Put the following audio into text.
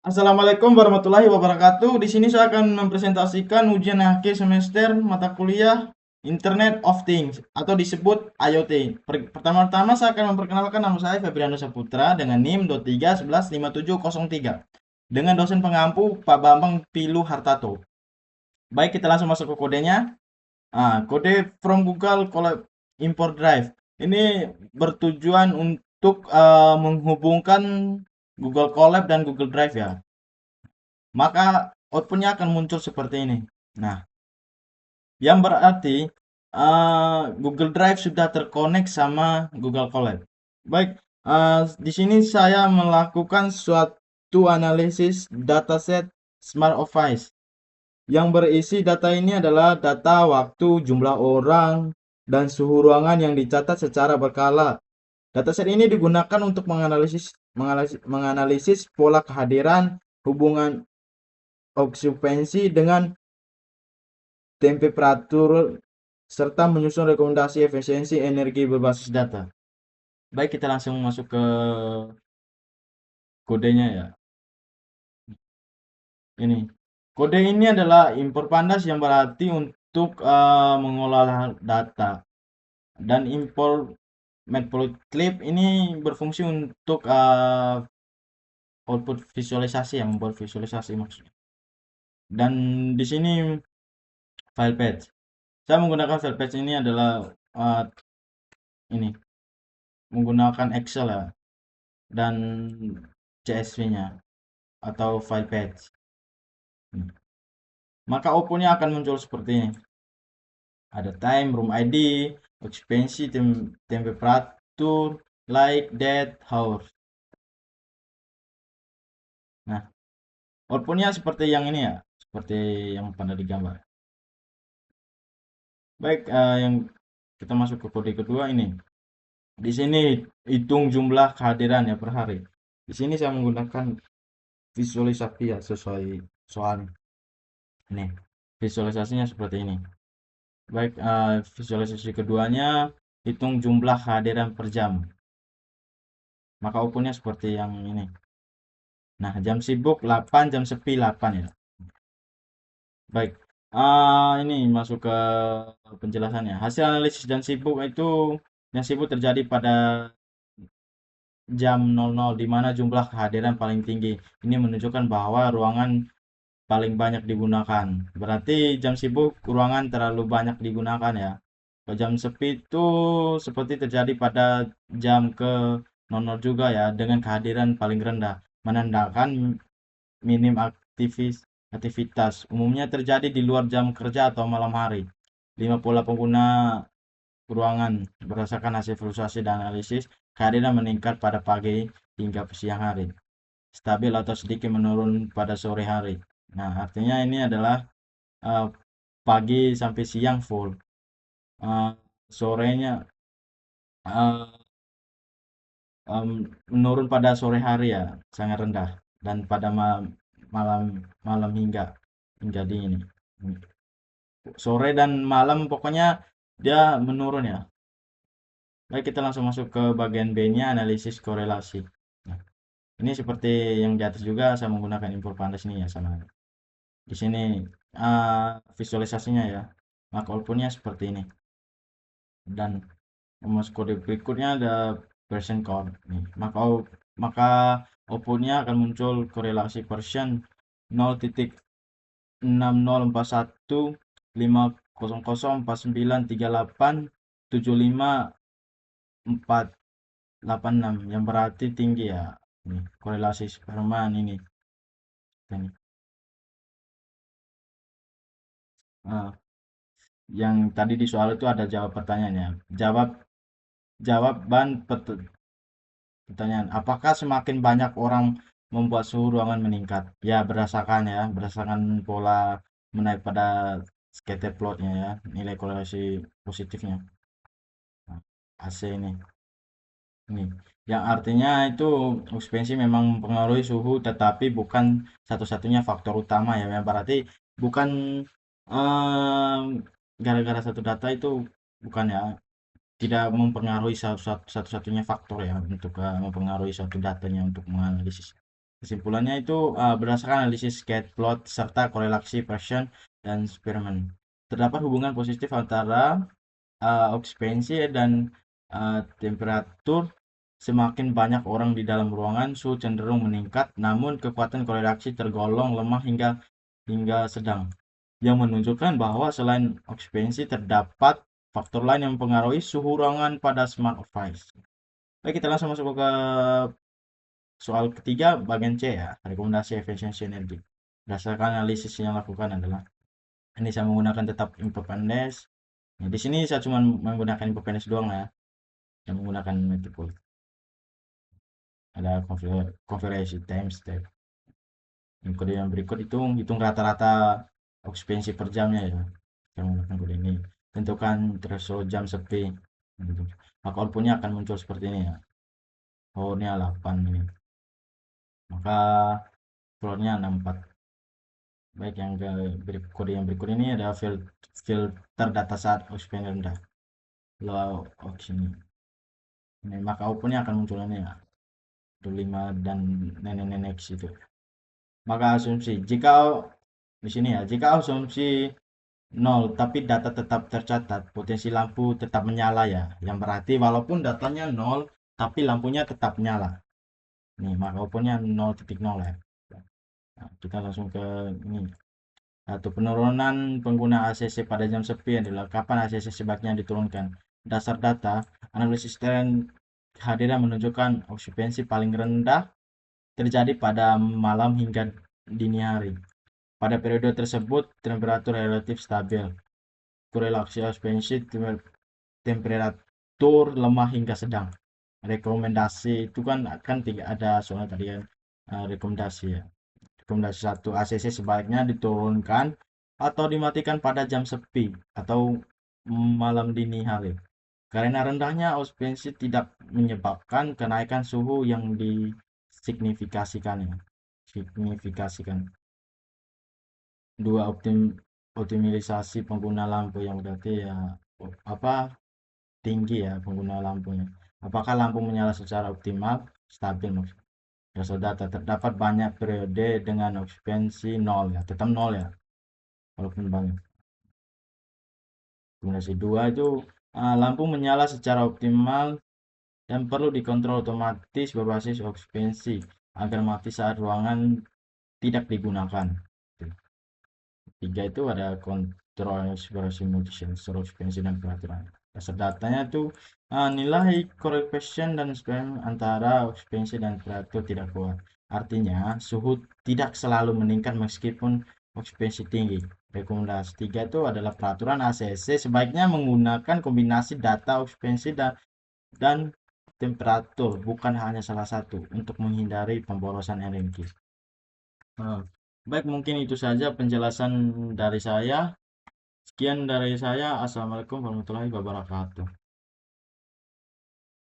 Assalamualaikum warahmatullahi wabarakatuh. Di sini saya akan mempresentasikan ujian akhir semester mata kuliah Internet of Things atau disebut IoT. Pertama-tama saya akan memperkenalkan nama saya Febriano Saputra dengan NIM 23115703 dengan dosen pengampu Pak Bambang Pilu Hartato. Baik, kita langsung masuk ke kodenya. Kode from Google Colab Import Drive. Ini bertujuan untuk menghubungkan Google Colab dan Google Drive ya. Maka outputnya akan muncul seperti ini. Nah, yang berarti Google Drive sudah terkonek sama Google Colab. Baik, di sini saya melakukan suatu analisis dataset Smart Office yang berisi data ini adalah data waktu, jumlah orang, dan suhu ruangan yang dicatat secara berkala. Dataset ini digunakan untuk menganalisis pola kehadiran, hubungan okupansi dengan temperatur serta menyusun rekomendasi efisiensi energi berbasis data. Baik, kita langsung masuk ke kodenya ya. Ini. Kode ini adalah import pandas yang berarti untuk mengolah data. Dan import matplotlib ini berfungsi untuk output visualisasi, yang membuat visualisasi maksudnya. Dan di sini file page. Saya menggunakan file page ini adalah ini menggunakan Excel ya, dan CSV-nya atau file page. Maka outputnya akan muncul seperti ini. Ada time, room ID, occupancy, temperatur, like, date, hours. Nah, outputnya seperti yang ini ya, seperti yang pada di gambar. Baik, yang kita masuk ke kode kedua ini. Di sini hitung jumlah kehadiran ya per hari. Di sini saya menggunakan visualisasi ya sesuai soal ini. Visualisasinya seperti ini. Baik, visualisasi keduanya hitung jumlah kehadiran per jam. Maka outputnya seperti yang ini. Nah, jam sibuk 8, jam sepi 8 ya. Baik, ini masuk ke penjelasannya. Hasil analisis jam sibuk itu yang sibuk terjadi pada jam 00 di mana jumlah kehadiran paling tinggi. Ini menunjukkan bahwa ruangan paling banyak digunakan. Berarti jam sibuk ruangan terlalu banyak digunakan ya. Kalau jam sepi itu seperti terjadi pada jam ke 00 juga ya, dengan kehadiran paling rendah, menandakan minim aktivitas. Umumnya terjadi di luar jam kerja atau malam hari. 5 pola pengguna ruangan berdasarkan hasil frustrasi dan analisis, kehadiran meningkat pada pagi hingga siang hari, stabil atau sedikit menurun pada sore hari. Nah, artinya ini adalah uh, pagi sampai siang full, sorenya uh, menurun pada sore hari ya, sangat rendah, dan pada malam malam hingga menjadi ini sore dan malam pokoknya dia menurun ya. Baik, kita langsung masuk ke bagian B-nya, analisis korelasi. Nah, ini seperti yang di atas juga saya menggunakan import pandas ini ya, sama. Di sini visualisasinya ya. Maka outputnya seperti ini. Dan masuk kode berikutnya ada version code. Nih, maka outputnya akan muncul korelasi version 0.604150393875 yang berarti tinggi ya. Nih, korelasi Superman ini. Nah, yang tadi di soal itu ada jawab pertanyaannya. Jawaban pertanyaan, apakah semakin banyak orang membuat suhu ruangan meningkat? Ya, berdasarkan pola menaik pada scatter plotnya ya, nilai korelasi positifnya. Nah, AC ini, yang artinya itu okupansi memang mempengaruhi suhu, tetapi bukan satu-satunya faktor utama ya. Berarti bukan gara-gara satu data itu, bukan ya, tidak mempengaruhi satu-satunya faktor ya untuk mempengaruhi suatu datanya untuk menganalisis. Kesimpulannya itu berdasarkan analisis gate plot serta korelasi Pearson dan Spearman, terdapat hubungan positif antara okupansi dan temperatur. Semakin banyak orang di dalam ruangan, suhu cenderung meningkat, namun kekuatan korelasi tergolong lemah hingga sedang, yang menunjukkan bahwa selain okupansi terdapat faktor lain yang mempengaruhi suhu ruangan pada smart office. Baik, kita langsung masuk ke soal ketiga bagian C ya, rekomendasi efisiensi energi. Berdasarkan analisis yang dilakukan adalah ini saya menggunakan tetap info pendes. Nah, di sini saya cuma menggunakan info pendes doang ya. Saya menggunakan multiple. Ada konversi time step. Yang kode yang berikut hitung rata-rata okupansi per jamnya ya. Saya menggunakan kode ini. Tentukan threshold jam sepi. Maka outputnya akan muncul seperti ini ya. Oh, ini 8 ini. Maka floornya 64. Baik, yang kode yang berikut ini ada filter data saat okupansi rendah. Low oxygen. Ini maka outputnya akan muncul ini ya. 5 dan nenek-nenek situ. Maka asumsi jika di sini ya, jika asumsi 0 tapi data tetap tercatat, potensi lampu tetap menyala ya. Yang berarti walaupun datanya 0 tapi lampunya tetap nyala. Nih, maka outputnya 0.0 ya. Nah, kita langsung ke ini. Satu, penurunan pengguna ACC pada jam sepi adalah kapan ACC sebaiknya diturunkan. Dasar data, analisis tren kehadiran menunjukkan okupansi paling rendah terjadi pada malam hingga dini hari. Pada periode tersebut, temperatur relatif stabil. Korelasi okupansi temperatur lemah hingga sedang. Rekomendasi itu kan ada soal tadi kan, rekomendasi ya. Rekomendasi 1, ACC sebaiknya diturunkan atau dimatikan pada jam sepi atau malam dini hari. Karena rendahnya okupansi tidak menyebabkan kenaikan suhu yang disignifikasikan ya. Signifikasikan. 2, optimalisasi pengguna lampu, yang berarti ya tinggi ya pengguna lampunya. Apakah lampu menyala secara optimal, stabil maksudnya. Dasar data, terdapat banyak periode dengan okupansi 0 ya, tetap 0 ya, walaupun banyak. Rekomendasi 2 itu lampu menyala secara optimal dan perlu dikontrol otomatis berbasis okupansi agar mati saat ruangan tidak digunakan. 3 itu ada kontrol eksplorasi multisensor okupansi dan peraturan. Dasar datanya itu nilai correlation dan spam antara okupansi dan temperatur tidak kuat. Artinya suhu tidak selalu meningkat meskipun okupansi tinggi. Rekomendasi 3 itu adalah peraturan ACC sebaiknya menggunakan kombinasi data okupansi dan temperatur, bukan hanya salah satu, untuk menghindari pemborosan energi. Baik, mungkin itu saja penjelasan dari saya. Sekian dari saya. Assalamualaikum warahmatullahi wabarakatuh.